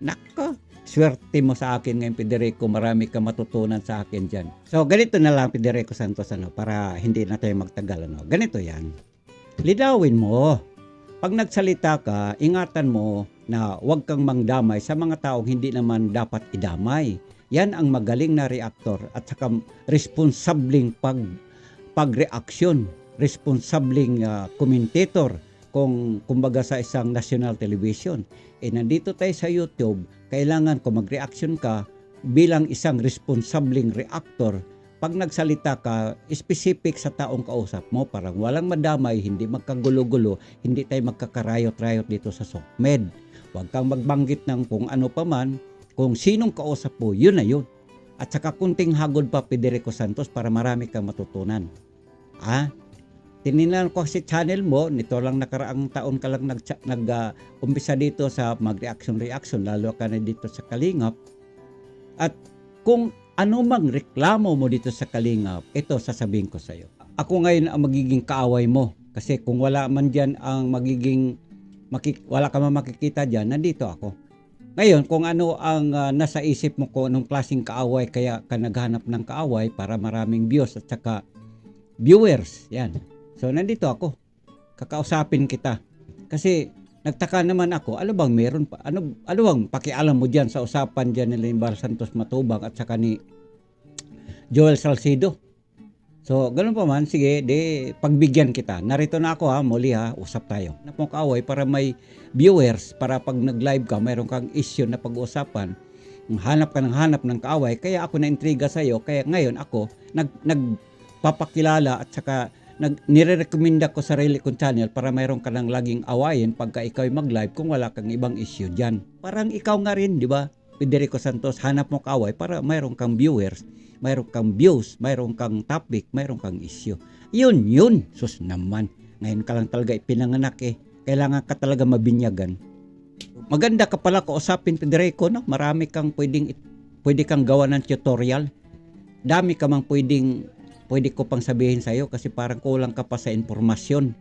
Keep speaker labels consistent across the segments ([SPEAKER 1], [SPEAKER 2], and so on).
[SPEAKER 1] Nako, swerte mo sa akin ngayon, Federico. Marami ka matutunan sa akin dyan. So, ganito na lang, Federico Santos, para hindi na tayo magtagal. Ganito yan. Lidawin mo. Pag nagsalita ka, ingatan mo na huwag kang mangdamay sa mga taong hindi naman dapat idamay. Yan ang magaling na reaktor at saka responsabling pagreaksyon, responsabling commentator kung kumbaga sa isang national television. Nandito tayo sa YouTube, kailangan kung mag-reaction ka bilang isang responsabling reactor, pag nagsalita ka, specific sa taong kausap mo, parang walang madamay, hindi magkagulo-gulo, hindi tayo magkakarayot-rayot dito sa SOCMED. Huwag kang magbanggit ng kung ano pa man, kung sinong kausap mo, yun na yun. At saka kunting hagod pa, Federico Santos, para marami kang matutunan. Tininan ko si channel mo, nito lang nakaraang taon ka lang umpisa dito sa mag-reaction, lalo ka na dito sa Kalingap. At kung ano mang reklamo mo dito sa Kalingap, ito sasabihin ko sa iyo. Ako ngayon ang magiging kaaway mo. Kasi kung wala man dyan ang wala ka man makikita dyan, nandito ako. Ngayon, kung ano ang nasa isip mo, kung anong klaseng kaaway, kaya ka naghanap ng kaaway para maraming views at saka viewers, yan. So, nandito ako. Kakausapin kita. Kasi, nagtaka naman ako, ano bang meron pa? Ano bang pakialam mo dyan sa usapan dyan ni Limbar Santos Matubang at saka ni Joel Salcido? So, ganun pa man, sige, pagbigyan kita. Narito na ako muli usap tayo. Napong kaaway para may viewers, para pag nag-live ka, mayroon kang issue na pag-uusapan, hanap ka ng kaaway, kaya ako na-intriga sa iyo, kaya ngayon ako, nagpapakilala at saka nire-recommenda ko sarili kong channel para mayroon ka ng laging awayin pagka ikaw mag-live kung wala kang ibang issue dyan. Parang ikaw nga rin, di ba? Federico Santos, hanap mo kaaway para mayroon kang viewers, mayroon kang views, mayroon kang topic, mayroon kang issue. Yun. Sus naman. Ngayon ka lang talaga ipinanganak Kailangan ka talaga mabinyagan. Maganda ka pala kausapin, Federico, no? Marami kang pwede kang gawa ng tutorial. Dami ka mang pwede ko pang sabihin sa iyo kasi parang kulang ka pa sa impormasyon.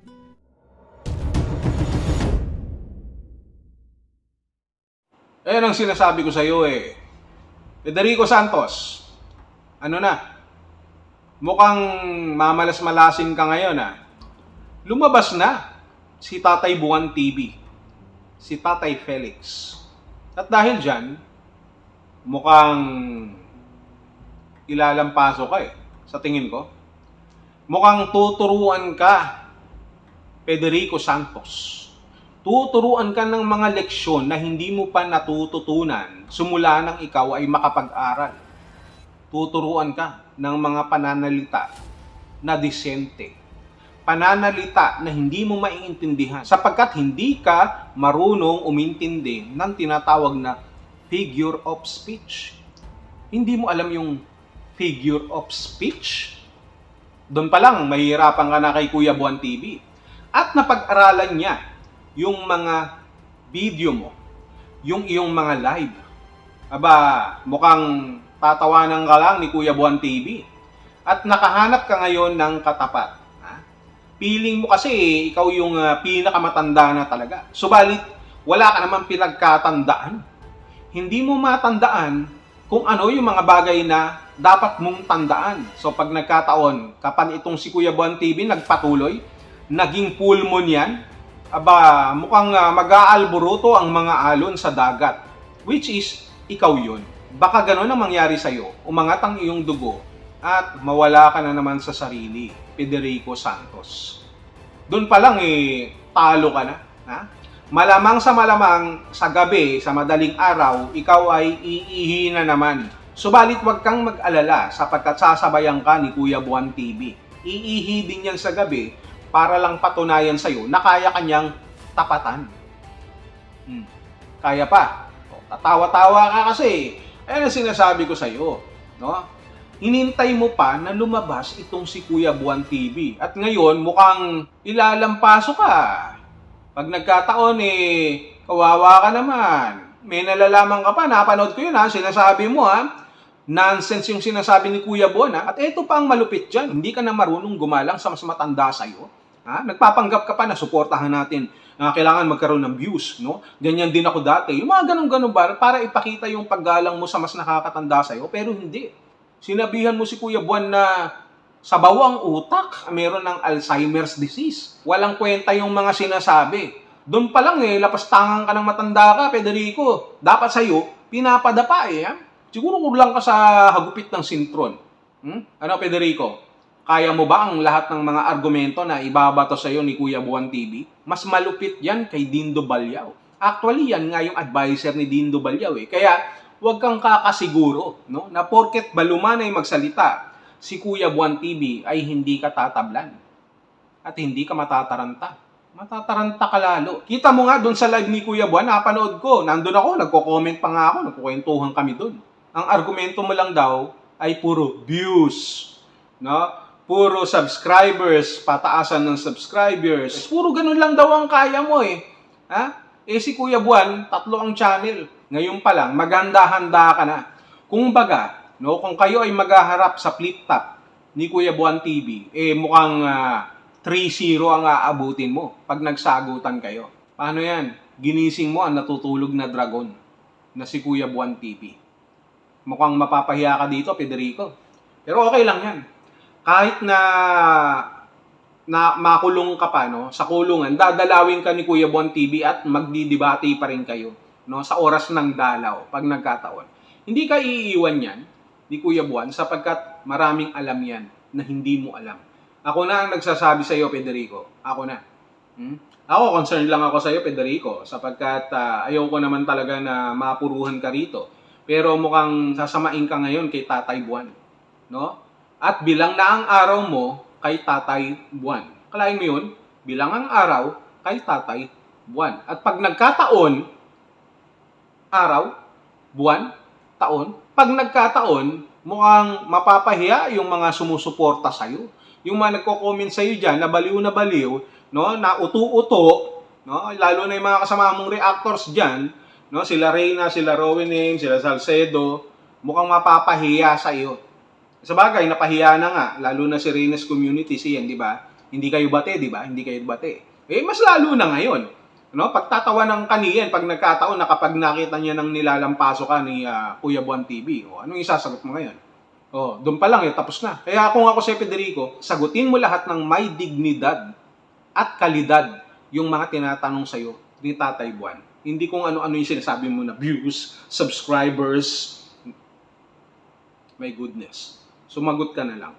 [SPEAKER 2] Ayan ang sinasabi ko sa iyo Federico Santos, ano na? Mukhang mamalas-malasin ka ngayon Lumabas na si Tatay Buwan TV, si Tatay Felix. At dahil dyan, mukhang ilalampaso ka sa tingin ko. Mukhang tuturuan ka, Federico Santos. Tuturuan ka ng mga leksyon na hindi mo pa natututunan simula nang ikaw ay makapag-aral. Tuturuan ka ng mga pananalita na disente. Pananalita na hindi mo maiintindihan sapagkat hindi ka marunong umintindi ng tinatawag na figure of speech. Hindi mo alam yung figure of speech? Doon pa lang, mahihirapan ka na kay Kuya Buwan TV. At napag-aralan niya yung mga video mo, yung iyong mga live. Mukhang tatawanan ka lang ni Kuya Buwan TV. At nakahanap ka ngayon ng katapat. Feeling mo kasi ikaw yung pinakamatanda na talaga. Subalit, wala ka naman pinagkatandaan. Hindi mo matandaan kung ano yung mga bagay na dapat mong tandaan. So pag nagkataon, kapan itong si Kuya Buwan TV nagpatuloy, naging pulmon yan, mukhang mag-aalburuto ang mga alon sa dagat. Which is, ikaw yun. Baka gano'n ang mangyari sa'yo, umangat ang iyong dugo, at mawala ka na naman sa sarili, Federico Santos. Doon pa lang talo ka na. Malamang sa gabi, sa madaling araw, ikaw ay iihi na naman. Subalit wag kang mag-alala sapagkat sasabayan ka ni Kuya Buwan TV. Iihi din yan sa gabi para lang patunayan sa'yo na kaya kanyang tapatan. Kaya pa. Tatawa-tawa ka kasi. Ayan ang sinasabi ko sa'yo. No? Hinintay mo pa na lumabas itong si Kuya Buwan TV. At ngayon, mukhang ilalampaso ka. Pag nagkataon, kawawa ka naman. May nalalaman ka pa, napanood ko yun sinasabi mo nonsense yung sinasabi ni Kuya Buwan At ito pa ang malupit dyan, hindi ka na marunong gumalang sa mas matanda sa'yo. Nagpapanggap ka pa na suportahan natin na kailangan magkaroon ng views, no? Ganyan din ako dati. Yung mga ganun-ganun ba, para ipakita yung paggalang mo sa mas nakakatanda sa'yo, pero hindi. Sinabihan mo si Kuya Buwan na sa bawang utak, meron ng Alzheimer's disease. Walang kwenta yung mga sinasabi. Doon pa lang lapastangan ka ng matanda ka, Federico. Dapat sa'yo, pinapadapa ha? Siguro kulang ka sa hagupit ng sintron. Ano, Federico? Kaya mo ba ang lahat ng mga argumento na ibabato sa iyo ni Kuya Buwan TV? Mas malupit yan kay Dindo Balyaw. Actually, yan nga yung advisor ni Dindo Balyaw Kaya, huwag kang kakasiguro, no? Na porket balumanay magsalita, si Kuya Buwan TV ay hindi ka tatablan. At hindi ka matataranta. Matataranta ka lalo. Kita mo nga doon sa live ni Kuya Buwan, napanood ko. Nandun ako, nagko-comment pa nga ako, nagkukwentuhan kami doon. Ang argumento mo lang daw ay puro views, no? Puro subscribers, pataasan ng subscribers. Puro ganun lang daw ang kaya mo Ha? Si Kuya Buwan, 3 ang channel. Ngayon pa lang, maghanda-handa ka na. Kung baga, no, kung kayo ay maghaharap sa flip top ni Kuya Buwan TV, mukhang 3-0 ang aabutin mo pag nagsagutan kayo. Paano yan? Ginising mo ang natutulog na dragon na si Kuya Buwan TV. Mukhang mapapahiya ka dito, Federico. Pero okay lang yan. Kahit na makulong ka pa, no, sa kulungan, dadalawin ka ni Kuya Buwan TV at magdidebate pa rin kayo, no, sa oras ng dalaw pag nagkataon. Hindi ka iiwan yan ni Kuya Buwan sapagkat maraming alam yan na hindi mo alam. Ako na ang nagsasabi sa iyo, Federico. Ako na. Ako, concerned lang ako sa iyo, Federico, sapagkat ayoko naman talaga na mapuruhan ka rito. Pero mukhang sasamain ka ngayon kay Tatay Buwan, no? At bilang na ang araw mo kay Tatay Buwan. Kalahin mo yun? Bilang ang araw kay Tatay Buwan. At pag nagkataon, araw, buwan, taon, pag nagkataon, mukhang mapapahiya yung mga sumusuporta sa'yo. Yung mga nagko-comment sa'yo dyan, na baliw, no? Na uto-uto, no? Lalo na yung mga kasama mong reactors dyan, no? Sila Reyna, sila Rowenem, sila Salcedo, mukhang mapapahiya sa'yo. Sa bagay, napahiya na nga, lalo na si Reyna's community siyan, di ba? Hindi kayo bate, di ba? Hindi kayo bate. Mas lalo na ngayon. No? Pagtatawa ng kaniyan, pag nagkataon na kapag nakita niya ng nilalampaso ka ni Kuya Buwan TV, anong isasagot mo ngayon? Doon pa lang, tapos na. Kaya kung ako si Federico, sagutin mo lahat ng may dignidad at kalidad yung mga tinatanong sa'yo ni Tatay Buwan. Hindi kung ano-ano yung sinasabi mo na views, subscribers. My goodness. Sumagot ka na lang.